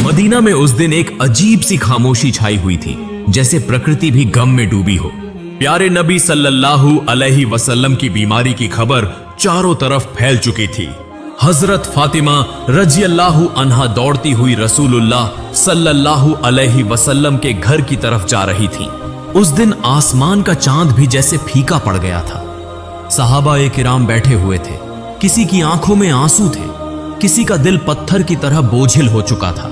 Medina में उस दिन एक अजीब सी खामोशी छाई हुई थी, जैसे प्रकृति भी गम में डूबी हो। प्यारे नबी सल्लल्लाहु अलैहि वसल्लम की बीमारी की खबर चारों तरफ फैल चुकी थी। हजरत फातिमा रजियल्लाहु अन्हा दौड़ती हुई रसूलुल्लाह सल्लल्लाहु अलैहि वसल्लम के घर की तरफ जा रही थी। उस दिन आसमान का चांद भी जैसे फीका पड़ गया था। सहाबा-ए किराम बैठे हुए थे, किसी की आंखों में आंसू थे, किसी का दिल पत्थर की तरह बोझिल हो चुका था।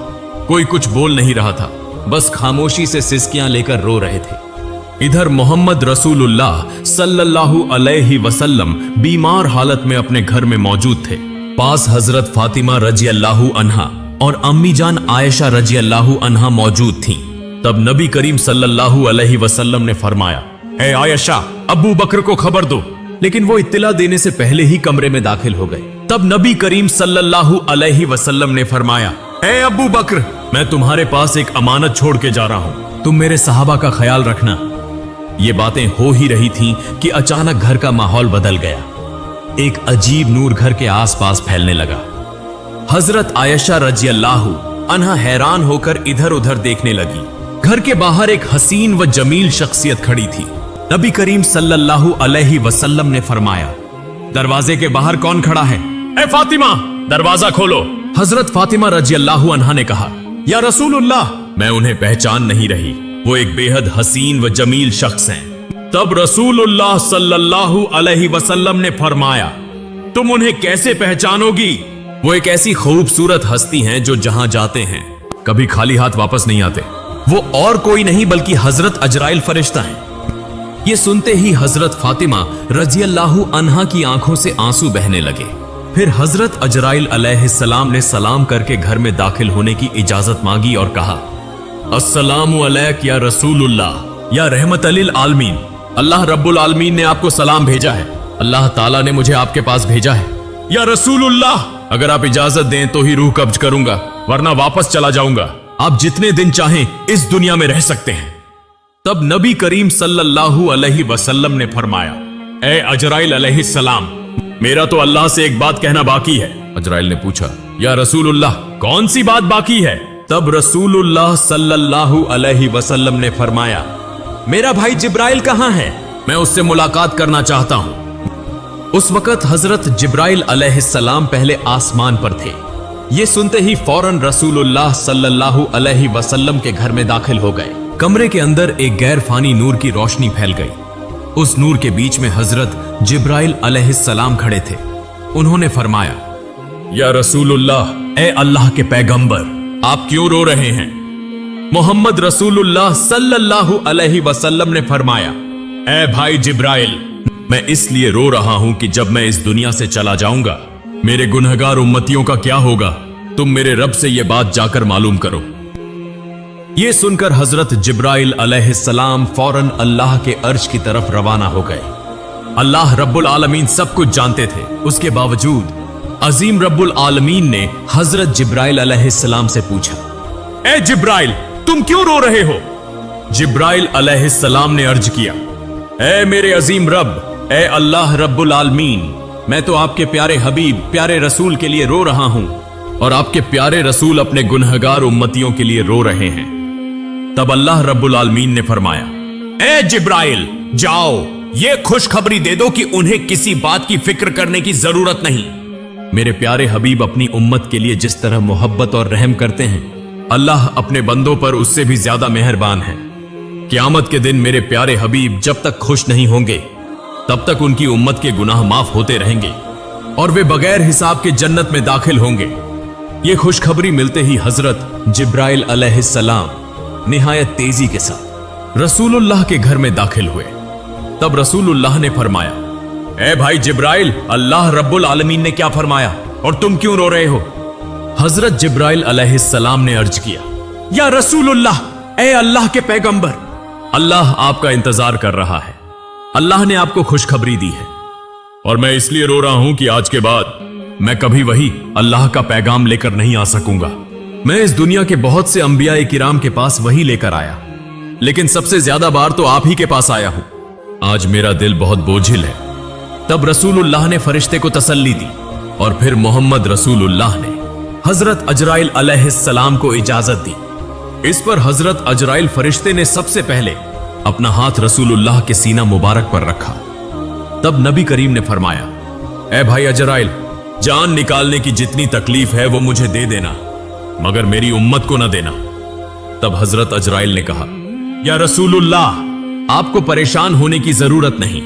कोई कुछ बोल नहीं रहा था, बस खामोशी से सिसकियां लेकर रो रहे थे। इधर मोहम्मद रसूलुल्लाह सल्लल्लाहु अलैहि वसल्लम बीमार हालत में अपने घर में मौजूद थे। पास हजरत फातिमा रजियल्लाहु अन्हा और अम्मी जान आयशा रजियल्लाहु अन्हा मौजूद थीं। तब नबी करीम सल्लल्लाहु अलैहि वसल्लम ने फरमाया, ए आयशा, अबू बकर को खबर दो। लेकिन वो इत्तिला देने से पहले ही कमरे में दाखिल हो गए। तब नबी करीम सल्लल्लाहु अलैहि वसल्लम ने फरमाया, ए अबू बकर, मैं तुम्हारे पास एक अमानत छोड़ के जा रहा हूं, तुम मेरे सहाबा का ख्याल रखना। ये बातें हो ही रही थीं कि अचानक घर का माहौल बदल गया। एक अजीब नूर घर के आसपास फैलने लगा। हजरत आयशा रजियल्लाहु अन्हा हैरान होकर इधर उधर देखने लगी। घर के बाहर एक हसीन व जमील शख्सियत खड़ी थी। नबी करीम सल्लल्लाहु अलैहि वसल्लम ने फरमाया, दरवाजे के बाहर कौन खड़ा है? ए फातिमा, दरवाजा खोलो। हजरत फातिमा रजियल्लाहु अन्हा ने कहा, या रसूलुल्लाह, मैं उन्हें पहचान नहीं रही, वो एक बेहद हसीन व जमील शख्स हैं। तब रसूलुल्लाह सल्लल्लाहु अलैहि वसल्लम ने फरमाया, तुम उन्हें कैसे पहचानोगी? वो एक ऐसी खूबसूरत हस्ती हैं जो जहां जाते हैं कभी खाली हाथ वापस नहीं आते। वो और कोई नहीं बल्कि हजरत अजराइल फरिश्ता हैं। ये सुनते ही हजरत फातिमा रजियल्लाहु अन्हा की आंखों से आंसू बहने लगे। फिर हजरत अजराइल अलैहिस्सलाम ने सलाम करके घर में दाखिल होने की इजाजत मांगी और कहा, अस्सलामु अलैक या रसूलुल्लाह, या रहमतल लिल आलमीन। अल्लाह रब्बुल आलमीन ने आपको सलाम भेजा है। अल्लाह ताला ने मुझे आपके पास भेजा है। या रसूलुल्लाह, अगर आप इजाजत दें तो ही रूह कब्ज करूंगा, वरना वापस चला जाऊंगा। आप जितने दिन चाहें इस दुनिया में रह सकते हैं। तब नबी करीम सल्लल्लाहु अलैहि वसल्लम ने फरमाया, ए अजराइल अलैहिस्सलाम, मेरा तो अल्लाह से एक बात कहना बाकी है। अजराइल ने पूछा, या रसूलुल्लाह, कौन सी बात बाकी है? तब रसूलुल्लाह सल्लल्लाहु अलैहि वसल्लम ने फरमाया, मेरा भाई जिब्राइल कहां है? मैं उससे मुलाकात करना चाहता हूं। उस वक्त हजरत जिब्राइल अलैहिस्सलाम पहले आसमान पर थे। ये सुनते ही फौरन रसूलुल्लाह सल्लल्लाहु अलैहि वसल्लम के घर में दाखिल हो गए। कमरे के अंदर एक गैर फानी नूर की रोशनी फैल गई। उस नूर के बीच में हजरत जिब्राइल अलैहिस्सलाम खड़े थे। उन्होंने फरमाया, या रसूलुल्लाह, ए अल्लाह के पैगंबर, आप क्यों रो रहे हैं? मोहम्मद रसूलुल्लाह सल्लल्लाहु अलैहि वसल्लम ने फरमाया, ए भाई जिब्राइल, मैं इसलिए रो रहा हूं कि जब मैं इस दुनिया से चला जाऊंगा, मेरे गुनहगार उम्मतियों का क्या होगा? तुम मेरे रब से यह बात जाकर मालूम करो। ये सुनकर हजरत जिब्राइल अलैहिस्सलाम फौरन अल्लाह के अर्श की तरफ रवाना हो गए। अल्लाह रब्बुल आलमीन सब कुछ जानते थे, उसके बावजूद अजीम रब्बुल आलमीन ने हजरत जिब्राइल अलैहिस्सलाम से पूछा, ए जिब्राइल, तुम क्यों रो रहे हो? जिब्राइल अलैहिस्सलाम ने अर्ज किया, ए मेरे अजीम रब, ए अल्लाह रब्बुल आलमीन, मैं तो आपके प्यारे हबीब, प्यारे रसूल के लिए रो रहा हूं और आपके प्यारे रसूल अपने गुनहगार उम्मतियों के लिए रो रहे हैं। तब अल्लाह रब्बुल आलमीन ने फरमाया, ए जिब्राइल, जाओ, ये खुशखबरी दे दो कि उन्हें किसी बात की फिक्र करने की जरूरत नहीं। मेरे प्यारे हबीब अपनी उम्मत के लिए जिस तरह मोहब्बत और रहम करते हैं, अल्लाह अपने बंदों पर उससे भी ज्यादा मेहरबान है। क़यामत के दिन मेरे प्यारे हबीब जब तक खुश नहीं होंगे, तब तक उनकी उम्मत के गुनाह माफ होते रहेंगे और वे बगैर हिसाब के जन्नत में दाखिल होंगे। ये खुशखबरी मिलते ही हजरत जिब्राइल अलैहिस्सलाम निहायत तेजी के साथ रसूलुल्लाह के घर में दाखिल हुए। तब रसूलुल्लाह ने फरमाया, ए भाई जिब्राइल, अल्लाह रब्बुल आलमीन ने क्या फरमाया और तुम क्यों रो रहे हो? हजरत जिब्राइल अलैहिस्सलाम ने अर्ज किया, या रसूलुल्लाह, ए अल्लाह के पैगंबर, अल्लाह आपका इंतजार कर रहा है। अल्लाह ने आपको खुशखबरी दी है और मैं इसलिए रो रहा हूं कि आज के बाद मैं कभी वही अल्लाह का पैगाम लेकर नहीं आ सकूंगा। मैं इस दुनिया के बहुत से अंबिया किराम के पास वही लेकर आया, लेकिन सबसे ज्यादा बार तो आप ही के पास आया हूं। आज मेरा दिल बहुत बोझिल है। तब रसूलुल्लाह ने फरिश्ते को तसल्ली दी और फिर मोहम्मद रसूलुल्लाह ने हजरत अजराइल अलैहिस्सलाम को इजाजत दी। इस पर हजरत अजराइल फरिश्ते ने सबसे पहले अपना हाथ रसूलुल्लाह के सीना मुबारक पर रखा। तब नबी करीम ने फरमाया, ए भाई अजराइल, जान निकालने की जितनी तकलीफ है वो मुझे दे देना, मगर मेरी उम्मत को न देना। तब हजरत अजराइल ने कहा, या रसूलुल्लाह, आपको परेशान होने की जरूरत नहीं।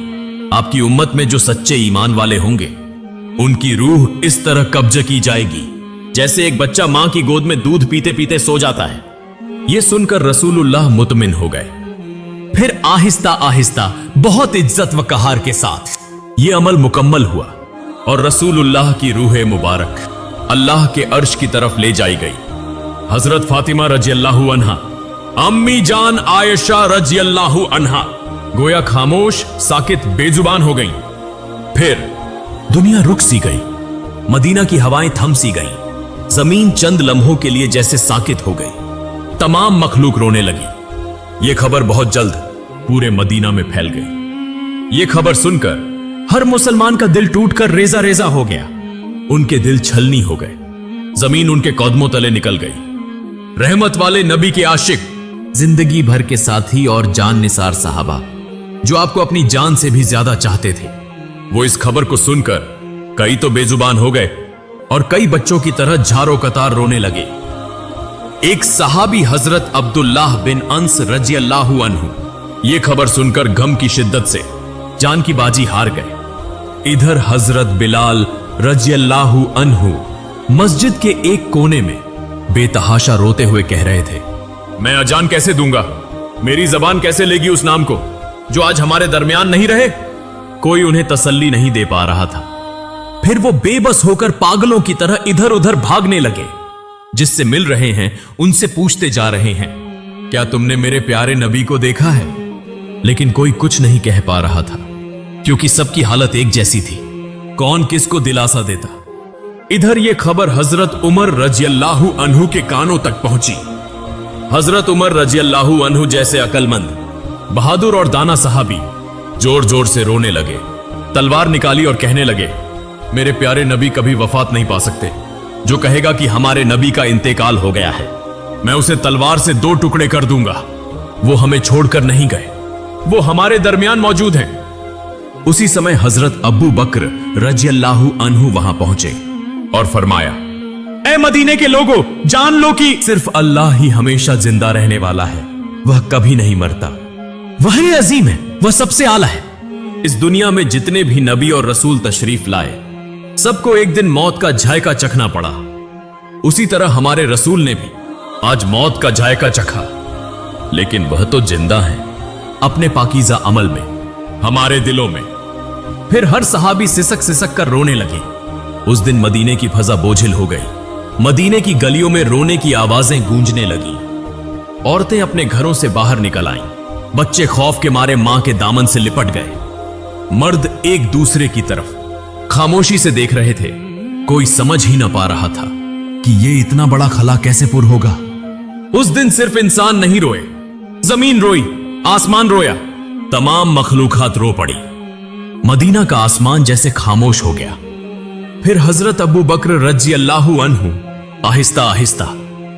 आपकी उम्मत में जो सच्चे ईमान वाले होंगे उनकी रूह इस तरह कब्ज की जाएगी जैसे एक बच्चा मां की गोद में दूध पीते पीते सो जाता है। यह सुनकर रसूलुल्लाह मुतमिन हो गए। फिर आहिस्ता आहिस्ता बहुत इज्जत व कहार के साथ यह अमल मुकम्मल हुआ और रसूलुल्लाह की रूह मुबारक अल्लाह के अर्श की तरफ ले जाई गई। हजरत फातिमा रजियल्लाहु अन्हा, अम्मी जान आयशा रजियल्लाहु अन्हा गोया खामोश, साकित, बेजुबान हो गईं। फिर दुनिया रुक सी गई, मदीना की हवाएं थम सी गईं, जमीन चंद लम्हों के लिए जैसे साकित हो गई। तमाम मखलूक रोने लगी। यह खबर बहुत जल्द पूरे मदीना में फैल गई। यह खबर सुनकर हर मुसलमान का दिल टूटकर रेजा रेजा हो गया। उनके दिल छलनी हो गए, जमीन उनके कदमों तले निकल गई। रहमत वाले नबी के आशिक, जिंदगी भर के साथी और जान निसार साहबा जो आपको अपनी जान से भी ज्यादा चाहते थे, वो इस खबर को सुनकर कई तो बेजुबान हो गए और कई बच्चों की तरह झारो कतार रोने लगे। एक सहाबी हजरत अब्दुल्लाह बिन अंस रजियल्लाहु अन्हु ये खबर सुनकर गम की शिद्दत से जान की बाजी हार गए। इधर हजरत बिलाल रजियल्लाहु अन्हु मस्जिद के एक कोने में बेतहाशा रोते हुए कह रहे थे, मैं अजान कैसे दूंगा? मेरी जबान कैसे लेगी उस नाम को जो आज हमारे दरमियान नहीं रहे? कोई उन्हें तसल्ली नहीं दे पा रहा था। फिर वो बेबस होकर पागलों की तरह इधर उधर भागने लगे। जिससे मिल रहे हैं उनसे पूछते जा रहे हैं, क्या तुमने मेरे प्यारे नबी को देखा है? लेकिन कोई कुछ नहीं कह पा रहा था क्योंकि सबकी हालत एक जैसी थी। कौन किसको दिलासा देता? इधर यह खबर हजरत उमर रजियल्लाहु अन्हु के कानों तक पहुंची। हजरत उमर रजियल्लाहु अन्हु जैसे अकलमंद, बहादुर और दाना सहाबी जोर जोर से रोने लगे, तलवार निकाली और कहने लगे, मेरे प्यारे नबी कभी वफात नहीं पा सकते। जो कहेगा कि हमारे नबी का इंतेकाल हो गया है, मैं उसे तलवार से 2 टुकड़े कर दूंगा। वो हमें छोड़कर नहीं गए, वो हमारे दरमियान मौजूद हैं। उसी समय हजरत अबू बकर रजियल्लाहु अन्हु वहां पहुंचे और फरमाया, ऐ मदीने के लोगों, जान लो कि सिर्फ अल्लाह ही हमेशा जिंदा रहने वाला है। वह कभी नहीं मरता। वही अजीम है, वह सबसे आला है। इस दुनिया में जितने भी नबी और रसूल तशरीफ लाए, सबको एक दिन मौत का जायका चखना पड़ा। उसी तरह हमारे रसूल ने भी आज मौत का जायका चखा, लेकिन वह तो जिंदा है अपने पाकीज़ा अमल में, हमारे दिलों में। फिर हर सहाबी सिसक सिसक कर रोने लगे। उस दिन मदीने की फजा बोझिल हो गई। मदीने की गलियों में रोने की आवाजें गूंजने लगी। औरतें अपने घरों से बाहर निकल आईं। बच्चे खौफ के मारे मां के दामन से लिपट गए। मर्द एक दूसरे की तरफ खामोशी से देख रहे थे। कोई समझ ही ना पा रहा था कि ये इतना बड़ा खला कैसे पुर होगा। उस दिन सिर्फ इंसान नहीं रोए, जमीन रोई, आसमान रोया, तमाम मखलूकात रो पड़ी। मदीना का आसमान जैसे खामोश हो गया। फिर हजरत अबू बकर रजियल्लाहु अन्हु आहिस्ता आहिस्ता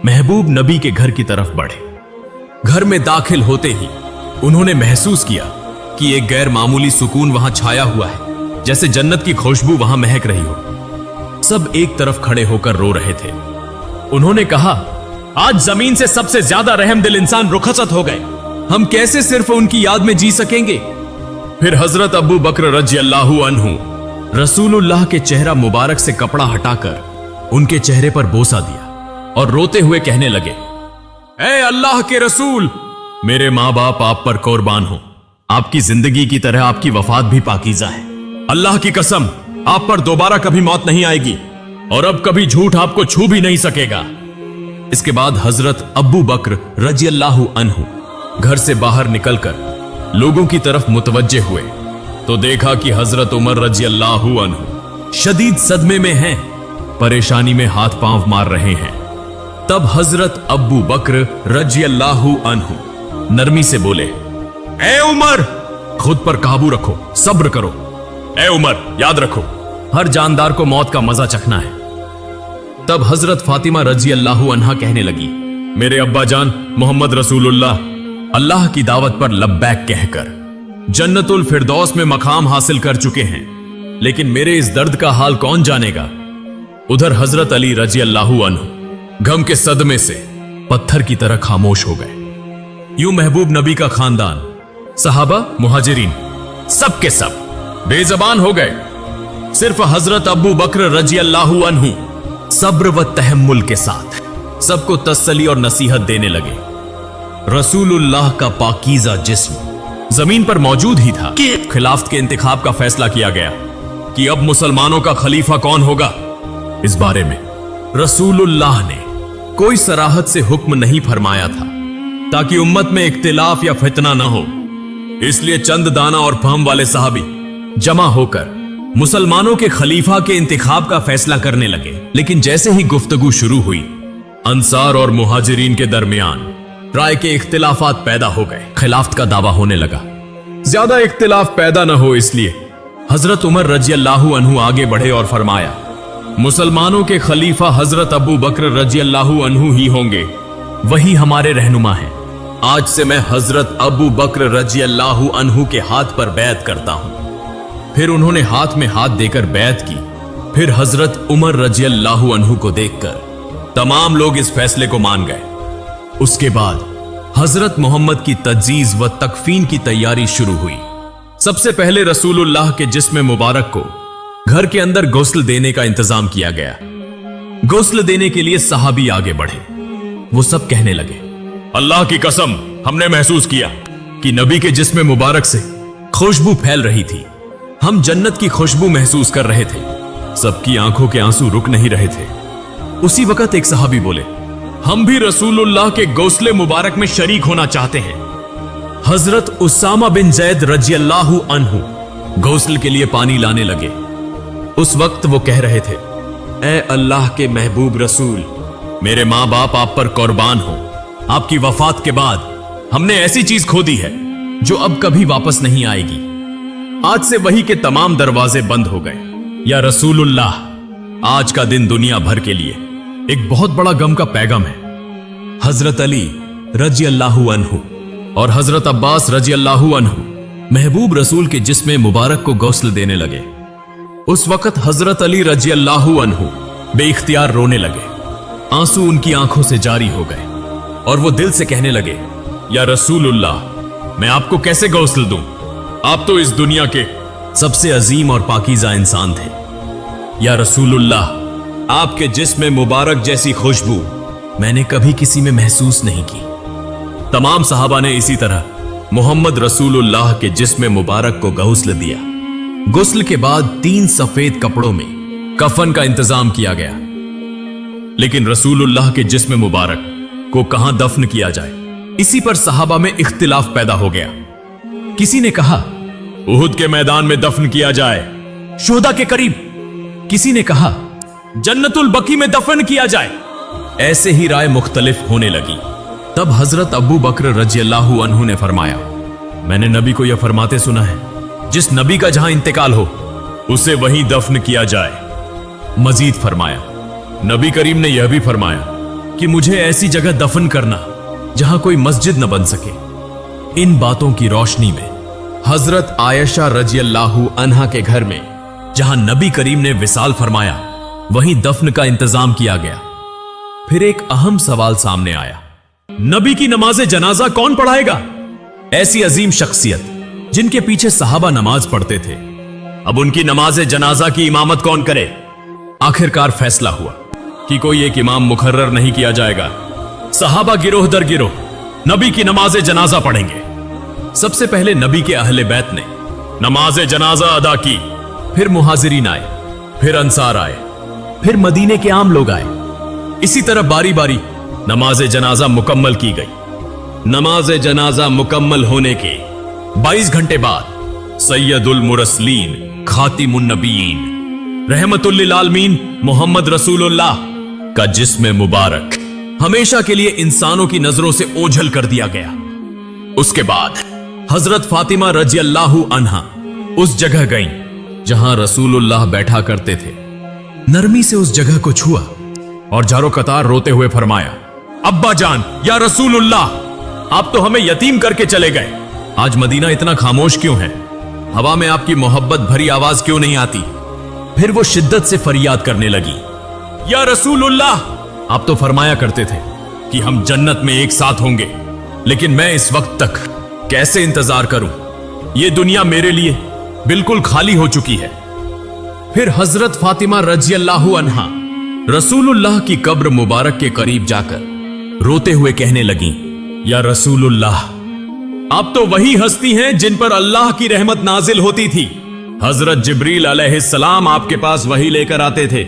महबूब नबी के घर की तरफ बढ़े। घर में दाखिल होते ही उन्होंने महसूस किया कि एक गैर मामूली सुकून वहां छाया हुआ है, जैसे जन्नत की खुशबू वहां महक रही हो। सब एक तरफ खड़े होकर रो रहे थे। उन्होंने कहा, आज जमीन से सबसे ज्यादा रहमदिल इंसान रुखसत हो गए। हम कैसे सिर्फ उनकी याद में जी सकेंगे? फिर हजरत अबू बकर रजियल्लाहु अन्हु रसूलुल्लाह के चेहरा मुबारक से कपड़ा हटाकर उनके चेहरे पर बोसा दिया और रोते हुए कहने लगे, ऐ अल्लाह के रसूल, मेरे मां बाप आप पर कुर्बान हो। आपकी जिंदगी की तरह आपकी वफात भी पाकीज़ा है। अल्लाह की कसम, आप पर दोबारा कभी मौत नहीं आएगी और अब कभी झूठ आपको छू भी नहीं सकेगा। इसके बाद हजरत अबू बकर रजियल्लाहु अन्हु घर से बाहर निकलकर लोगों की तरफ मुतवज्जे हुए तो देखा कि हजरत उमर रजियल्लाहु अन्हु शदीद सदमे में हैं, परेशानी में हाथ पांव मार रहे हैं। तब हजरत अबू बकर रजियल्लाहु अन्हु नरमी से बोले, ए उमर, खुद पर काबू रखो, सब्र करो। ए उमर, याद रखो, हर जानदार को मौत का मजा चखना है। तब हजरत फातिमा रजी अल्लाह अन्हा कहने लगी, मेरे अब्बा जान मोहम्मद रसूलुल्लाह अल्लाह की दावत पर लब्बैक कहकर जन्नतुल फिरदौस में मकाम हासिल कर चुके हैं, लेकिन मेरे इस दर्द का हाल कौन जानेगा। उधर हजरत अली रजी अल्लाह अन्हु गम के सदमे से पत्थर की तरह खामोश हो गए। यूं महबूब नबी का खानदान, सहाबा, मुहाजिरीन सब के सब बेजबान हो गए। सिर्फ हजरत अबू बकर रजी अल्लाह अन्हु सब्र व तहम्मुल के साथ सबको तसल्ली और नसीहत देने लगे। रसूलुल्लाह का पाकीज़ा जिस्म जमीन पर मौजूद ही था कि खिलाफत के इंतखाब का फैसला किया गया कि अब मुसलमानों का खलीफा कौन होगा। इस बारे में रसूलुल्लाह ने कोई सराहत से हुक्म नहीं फरमाया था ताकि उम्मत में इख्तिलाफ या फितना न हो। इसलिए चंद दाना और फहम वाले साहबी जमा होकर मुसलमानों के खलीफा के इंतखाब का फैसला करने लगे। लेकिन जैसे ही गुफ्तगू शुरू हुई, अंसार और मुहाजिरीन के दरमियान राय के इख्तिलाफात पैदा हो गए। खिलाफत का दावा होने लगा। ज्यादा इख्तिलाफ पैदा न हो इसलिए हजरत उमर रजी अल्लाह अन्हु आगे बढ़े और फरमाया, मुसलमानों के खलीफा हजरत अबू बकर रजी अल्लाह अन्हु ही होंगे, वही हमारे रहनुमा हैं। आज से मैं हजरत अबू बकर रजी अल्लाह अन्हु के हाथ पर बैत करता हूं। फिर उन्होंने हाथ में हाथ देकर बैत की। फिर हजरत उमर रजी अल्लाह अन्हु को देखकर तमाम लोग इस फैसले को मान गए। उसके बाद हजरत मोहम्मद की तज्जीज व तकफीन की तैयारी शुरू हुई। सबसे पहले रसूलुल्लाह के जिस्म मुबारक को घर के अंदर गुस्ल देने का इंतजाम किया गया। गुस्ल देने के लिए सहाबी आगे बढ़े। वो सब कहने लगे, अल्लाह की कसम, हमने महसूस किया कि नबी के जिस्म मुबारक से खुशबू फैल रही थी। हम जन्नत की खुशबू महसूस कर रहे थे। सबकी आंखों के आंसू रुक नहीं रहे थे। उसी वक्त एक सहाबी बोले, हम भी रसूलुल्लाह के गौसले मुबारक में शरीक होना चाहते हैं। हजरत उसामा बिन जैद रजी अल्लाह अन्हु गौसल के लिए पानी लाने लगे। उस वक्त वो कह रहे थे, ए अल्लाह के महबूब रसूल, मेरे मां बाप आप पर कुर्बान हो। आपकी वफात के बाद हमने ऐसी चीज खो दी है जो अब कभी वापस नहीं आएगी। आज से वही के तमाम दरवाजे बंद हो गए। या रसूलुल्लाह, आज का दिन दुनिया भर के लिए एक बहुत बड़ा गम का पैगाम है। हजरत अली रजी अल्लाह अन्हु और हजरत अब्बास रजी अल्लाह अन्हु महबूब रसूल के जिस्म मुबारक को गौसल देने लगे। उस वक्त हजरत अली रजी अल्लाह अन्हु बेइख्तियार रोने लगे। आंसू उनकी आंखों से जारी हो गए और वो दिल से कहने लगे, या रसूलुल्लाह, मैं आपको कैसे गौसल दूं? आप तो इस दुनिया के सबसे अजीम और पाकीज़ा इंसान थे। या रसूलुल्लाह, आपके जिस्म मुबारक जैसी खुशबू मैंने कभी किसी में महसूस नहीं की। तमाम सहाबा ने इसी तरह मोहम्मद रसूलुल्लाह के जिस्म मुबारक को गौसल दिया। गुस्ल के बाद 3 सफेद कपड़ों में कफन का इंतजाम किया गया। लेकिन रसूलुल्लाह के जिस्म मुबारक को कहां दफन किया जाए, इसी पर सहाबा में इख्तिलाफ पैदा हो गया। किसी ने कहा उहुद के मैदान में दफन किया जाए, शोहदा के करीब। किसी ने कहा जन्नतुल बकी में दफन किया जाए। ऐसे ही राय मुख्तलिफ होने लगी। तब हजरत अबू बकर रजी अल्लाह अन्हु ने फरमाया, मैंने नबी को यह फरमाते सुना है, जिस नबी का जहां इंतकाल हो उसे वहीं दफन किया जाए। मजीद फरमाया, नबी करीम ने यह भी फरमाया कि मुझे ऐसी जगह दफन करना जहां कोई मस्जिद न बन सके। इन बातों की रोशनी में हजरत आयशा रजी अल्लाह अन्हा के घर में जहां नबी करीम ने विसाल फरमाया, वहीं दफन का इंतजाम किया गया। फिर एक अहम सवाल सामने आया, नबी की नमाज जनाजा कौन पढ़ाएगा? ऐसी अजीम शख्सियत जिनके पीछे सहाबा नमाज पढ़ते थे, अब उनकी नमाज जनाजा की इमामत कौन करे? आखिरकार फैसला हुआ कि कोई एक इमाम मुकर्रर नहीं किया जाएगा। सहाबा गिरोह दर गिरोह नबी की नमाज जनाजा पढ़ेंगे। सबसे पहले नबी के अहले बैत ने नमाज जनाजा अदा की। फिर मुहाजिरीन आए, फिर अंसार आए, फिर मदीने के आम लोग आए। इसी तरह बारी बारी नमाज जनाजा मुकम्मल की गई। नमाज जनाजा मुकम्मल होने के 22 घंटे बाद सैयदुल मुरसलीन खातिमुन नबीयीन रहमतुल लिल आलमीन मोहम्मद रसूलुल्लाह का जिस्म मुबारक हमेशा के लिए इंसानों की नजरों से ओझल कर दिया गया। उसके बाद हजरत फातिमा रजी अल्लाह अन्हा उस जगह गईं जहां रसूलुल्लाह बैठा करते थे। नरमी से उस जगह को छुआ और जारो कतार रोते हुए फरमाया, अब्बा जान, या रसूलुल्लाह, आप तो हमें यतीम करके चले गए। आज मदीना इतना खामोश क्यों है? हवा में आपकी मोहब्बत भरी आवाज क्यों नहीं आती? फिर वो शिद्दत से फरियाद करने लगी, या रसूलुल्लाह, आप तो फरमाया करते थे कि हम जन्नत में एक साथ होंगे, लेकिन मैं इस वक्त तक कैसे इंतजार करूं? ये दुनिया मेरे लिए बिल्कुल खाली हो चुकी है। फिर हजरत फातिमा रज़ियल्लाहु अन्हा रसूलुल्लाह की कब्र मुबारक के करीब जाकर रोते हुए कहने लगी, या रसूलुल्लाह, आप तो वही हस्ती हैं जिन पर अल्लाह की रहमत नाजिल होती थी। हजरत जिब्रील अलैहिस्सलाम आपके पास वही लेकर आते थे।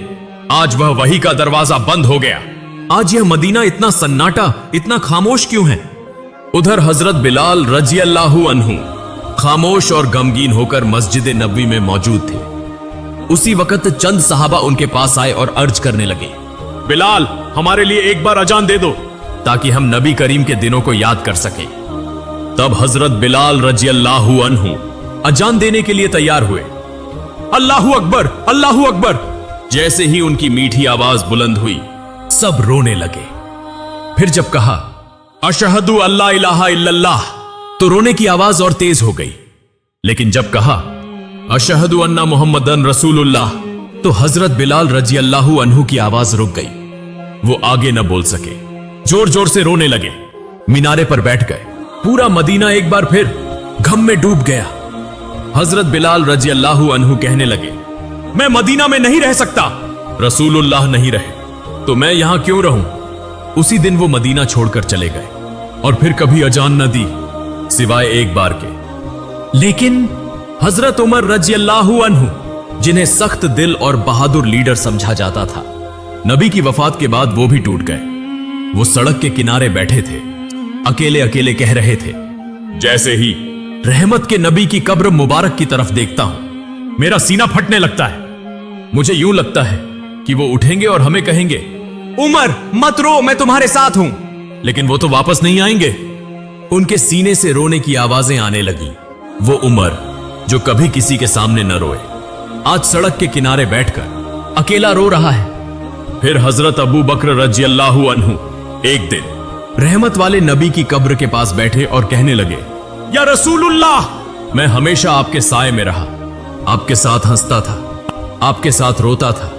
आज वह वही का दरवाजा बंद हो गया। आज यह मदीना इतना सन्नाटा, इतना खामोश क्यों है? उधर हजरत बिलाल रज़ियल्लाहु अन्हु खामोश और गमगीन होकर मस्जिद नबवी में मौजूद थे। उसी वक्त चंद सहाबा उनके पास आए और अर्ज करने लगे, बिलाल, हमारे लिए एक बार अजान दे दो ताकि हम नबी करीम के दिनों को याद कर सकें। तब हजरत बिलाल रज़ियल्लाहु अन्हु अजान देने के लिए तैयार हुए। अल्लाहु अकबर, अल्लाहु अकबर। जैसे ही उनकी मीठी आवाज बुलंद हुई, सब रोने लगे। फिर जब कहा, अशहदु अल्ला इलाहा इल्लल्लाह, तो रोने की आवाज और तेज हो गई। लेकिन जब कहा, अशहदु अन्ना मुहम्मदन रसूलुल्लाह, तो हजरत बिलाल रज़ियल्लाहु अन्हु की आवाज रुक गई। वो आगे न बोल सके, जोर जोर से रोने लगे। मीनारे पर बैठ गए। पूरा मदीना एक बार फिर गम में डूब गया। हजरत बिलाल रज़ियल्लाहु अन्हु कहने लगे, मैं मदीना में नहीं रह सकता। रसूलुल्लाह नहीं रहे तो मैं यहां क्यों रहूं? उसी दिन वो मदीना छोड़कर चले गए और फिर कभी अजान न दी सिवाय एक बार के। लेकिन हजरत उमर रज़ियल्लाहु अन्हु, जिन्हें सख्त दिल और बहादुर लीडर समझा जाता था, नबी की वफात के बाद वो भी टूट गए। वो सड़क के किनारे बैठे थे, अकेले अकेले कह रहे थे, जैसे ही रहमत के नबी की कब्र मुबारक की तरफ देखता हूं, मेरा सीना फटने लगता है। मुझे यूं लगता है कि वो उठेंगे और हमें कहेंगे, उमर मत रो, मैं तुम्हारे साथ हूं। लेकिन वो तो वापस नहीं आएंगे। उनके सीने से रोने की आवाजें आने लगी। वो उमर जो कभी किसी के सामने न रोए, आज सड़क के किनारे बैठकर अकेला रो रहा है। फिर हजरत अबू बकर रज़ियल्लाहु अन्हु एक दिन रहमत वाले नबी की कब्र के पास बैठे और कहने लगे, या रसूलुल्लाह, मैं हमेशा आपके साए में रहा, आपके साथ हंसता था, आपके साथ रोता था,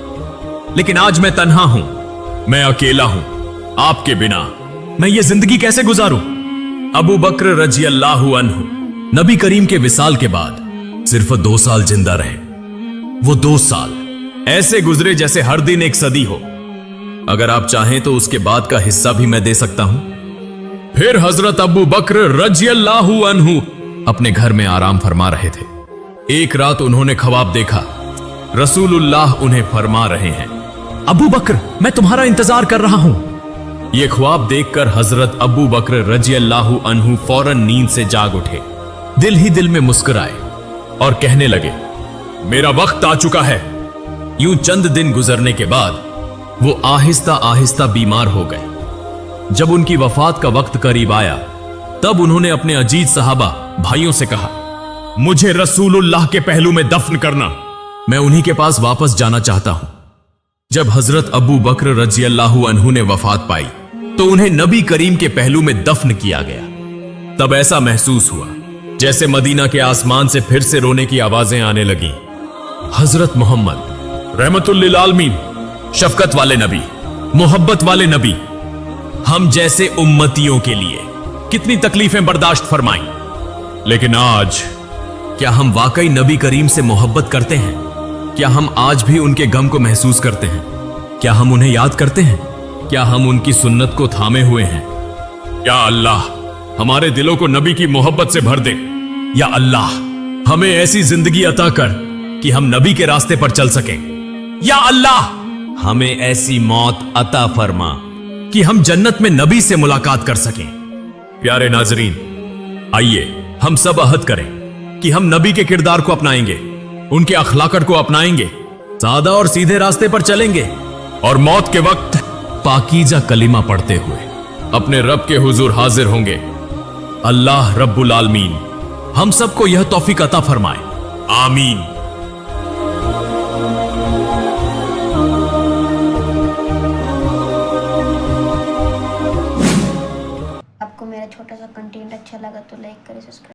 लेकिन आज मैं तन्हा हूं, मैं अकेला हूं। आपके बिना मैं ये जिंदगी कैसे गुजारूं? अबू बकर रज़ियल्लाहु अन्हु नबी करीम के विसाल के बाद सिर्फ 2 साल जिंदा रहे। वो 2 साल ऐसे गुजरे जैसे हर दिन एक सदी हो। अगर आप चाहें तो उसके बाद का हिस्सा भी मैं दे सकता हूं। फिर हजरत अबू बकर रज़ियल्लाहु अन्हु अपने घर में आराम फरमा रहे थे। एक रात उन्होंने ख्वाब देखा, रसूलुल्लाह उन्हें फरमा रहे हैं, अबू बकर, मैं तुम्हारा इंतजार कर रहा हूं। यह ख्वाब देखकर हजरत अबू बकर रज़ियल्लाहु अन्हु फौरन नींद से जाग उठे, दिल ही दिल में मुस्कुराए और कहने लगे, मेरा वक्त आ चुका है। यूं चंद दिन गुजरने के बाद वो आहिस्ता आहिस्ता बीमार हो गए। जब उनकी वफात का वक्त करीब आया, तब उन्होंने अपने अजीज सहाबा भाइयों से कहा, मुझे रसूलुल्लाह के पहलू में दफन करना, मैं उन्हीं के पास वापस जाना चाहता हूं। जब हजरत अबू बकर रज़ियल्लाहु अन्हु ने वफात पाई तो उन्हें नबी करीम के पहलू में दफन किया गया। तब ऐसा महसूस हुआ जैसे मदीना के आसमान से फिर से रोने की आवाजें आने लगी। हजरत मोहम्मद रहमतुल लिल आलमीन, शफकत वाले नबी, मोहब्बत वाले नबी, हम जैसे उम्मतियों के लिए कितनी तकलीफें बर्दाश्त फरमाई, लेकिन आज क्या हम वाकई नबी करीम से मोहब्बत करते हैं? क्या हम आज भी उनके गम को महसूस करते हैं? क्या हम उन्हें याद करते हैं? क्या हम उनकी सुन्नत को थामे हुए हैं? या अल्लाह, हमारे दिलों को नबी की मोहब्बत से भर दे। या अल्लाह, हमें ऐसी जिंदगी अता कर कि हम नबी के रास्ते पर चल सकें। या अल्लाह, हमें ऐसी मौत अता फरमा कि हम जन्नत में नबी से मुलाकात कर सकें। प्यारे नाजरीन, आइए हम सब अहद करें कि हम नबी के किरदार को अपनाएंगे, उनके अखलाकत को अपनाएंगे, सादा और सीधे रास्ते पर चलेंगे और मौत के वक्त पाकीजा कलिमा पढ़ते हुए अपने रब के हुजूर हाजिर होंगे। अल्लाह रब्बुल आलमीन हम सबको यह तौफीक अता फरमाए, आमीन। मेरा छोटा सा कंटेंट अच्छा लगा तो लाइक करें, सब्सक्राइब